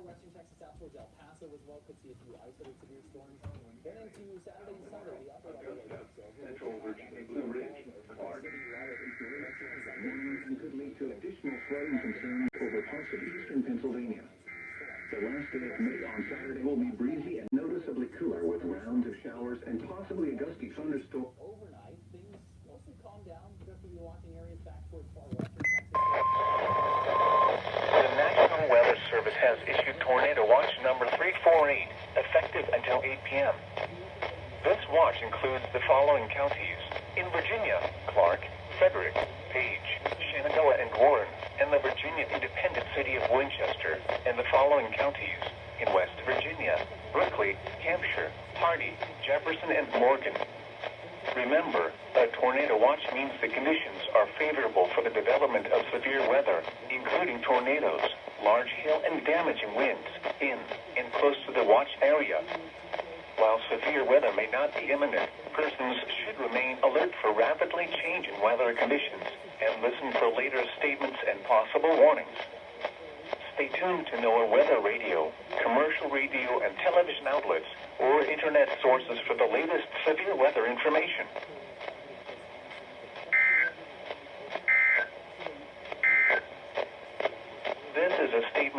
far western Texas out towards El Paso as well. Could see a few isolated severe storms. Then into Saturday and Sunday, the upper level takes over. Central Virginia Blue Ridge, Clark. Morning could lead to additional flooding concerns over parts of eastern Pennsylvania. The last day of May on Saturday will be breezy and noticeably cooler with rounds of showers and possibly a gusty thunderstorm. Overnight, things mostly calm down. Definitely walking areas back towards far western Texas. The National Weather Service has issued Tornado Watch number 348, effective until 8 p.m. This watch includes the following counties. In Virginia, Clark, Frederick, Page, Shenandoah, and Warren, and the Virginia independent city of Winchester, and the following counties. In West Virginia, Berkeley, Hampshire, Hardy, Jefferson, and Morgan. Remember, a tornado watch means the conditions are favorable for the development of severe weather, including tornadoes, large hail, and damaging winds in and close to the watch area. While severe weather may not be imminent, persons should remain alert for rapidly changing weather conditions and listen for later statements and possible warnings. Stay tuned to NOAA weather radio, commercial radio and television outlets, or internet sources for the latest severe weather information.